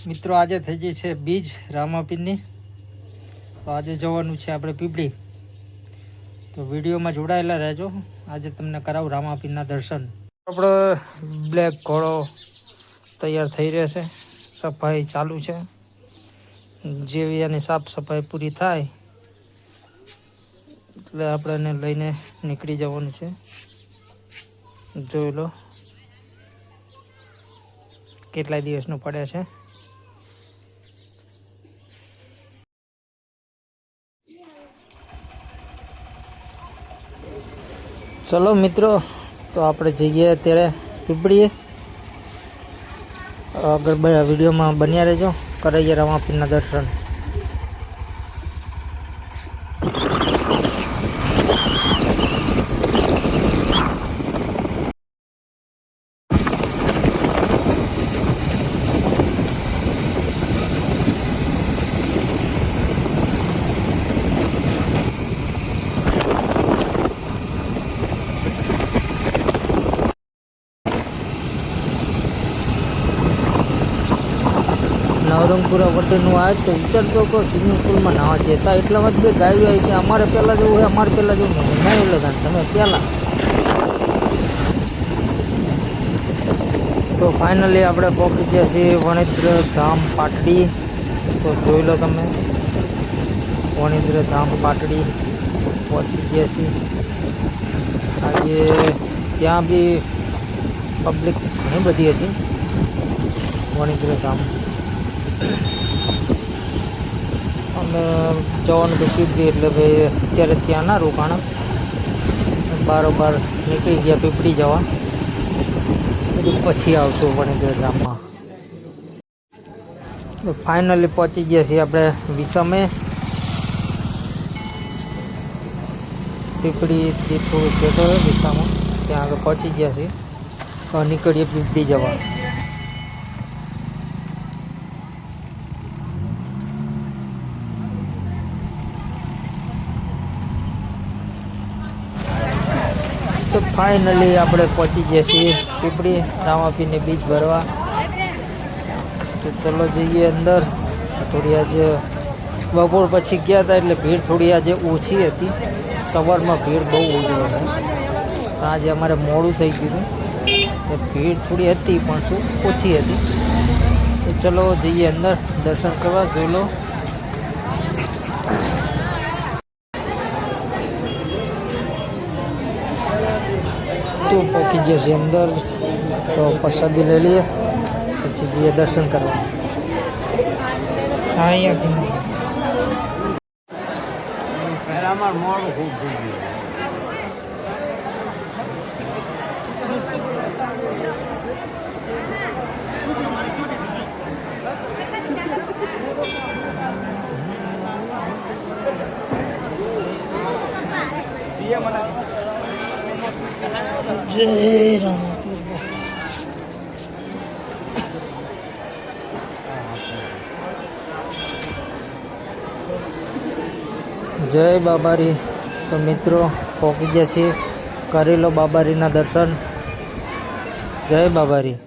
મિત્રો આજે થઈ ગઈ છે બીજ રામાપીરની, તો આજે જવાનું છે આપણે પીપળી, તો વિડીયોમાં જોડાયેલા રહેજો. આજે તમને કરાવું રામાપીરના દર્શન. આપણો બ્લેક ઘોડો તૈયાર થઈ રહેશે, સફાઈ ચાલુ છે. જેવી એની સાફ સફાઈ પૂરી થાય એટલે આપણે એને લઈને નીકળી જવાનું છે. જોઈ લો કેટલા દિવસનું પડે છે. ચલો મિત્રો, તો આપણે જઈએ અત્યારે પીપળીએ. આગળ વિડીયોમાં બન્યા રહેજો, કરાઈએ રામાપીરના દર્શન. નવરંગપુરા વટેનું આવે તો વિચારતો કે સ્વિમિંગ પુલમાં નાવા જતા, એટલામાં જ બે ગાયો આવી કે અમારે પહેલાં જવું હોય, અમારે પહેલાં જવું નહીં એટલે તમે પહેલાં. તો ફાઇનલી આપણે પહોંચી ગયા છીએ વણિદ્ર ધામ પાટડી. તો જોઈ લો તમે, વણિદ્ર ધામ પાટડી પહોંચી ગયા છીએ. આજે ત્યાં બી પબ્લિક ઘણી બધી હતી. વણિદ્ર ધામ અમે જવાનું તો પીપળી, એટલે ભાઈ અત્યારે ત્યાં ના રોકાણા, બારોબાર નીકળી ગયા પીપળી જવા. બધું પછી આવશું વણિદ્ર ધામમાં. ફાઇનલી પહોંચી ગયા છીએ આપણે વિસમે. પીપળીથી થોડું જતો હોય વિસામાં, ત્યાં આગળ પહોંચી ગયા છીએ. તો નીકળીએ પીપળી જવા. તો ફાઇનલી આપણે પહોંચી ગયા છીએ પીપળી રામાપીરને બીજ ભરવા. તો ચલો જઈએ અંદર. થોડી આજે બપોર પછી ગયા હતા એટલે ભીડ થોડી આજે ઓછી હતી. સવારમાં ભીડ બહુ ઓછી હતી, આજે અમારે મોડું થઈ ગયું હતું, ભીડ થોડી હતી પણ શું ઓછી હતી. તો ચલો જઈએ અંદર દર્શન કરવા. જોઈ લો તો પહોંચી જશે અંદર. તો પ્રસાદી લઈ લઈએ પછી જઈએ દર્શન કરવા. હા, અહીંયાથી મોડું ખૂબ થઈ ગયું. જય રામાપીર. જય બાબારી. તો મિત્રો પહોંચી ગયા છીએ, કરી લો બાબારીના દર્શન. જય બાબારી.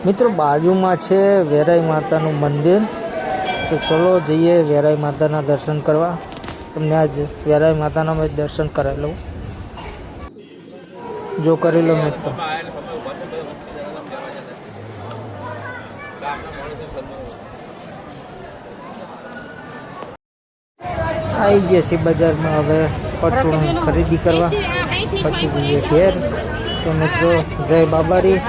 મિત્રો બાજુમાં છે વેરાઈ માતાનું મંદિર. તો ચલો જઈએ વેરાઈ માતાના દર્શન કરવા. તમને આજ વેરાઈ માતાના દર્શન કરાવી લઉં. જો કરી લો મિત્રો. આવી ગયા છીએ બજારમાં. હવે પરચુરણ ખરીદી કરવા પછી જઈએ ઘેર. તો મિત્રો જય બાબારી.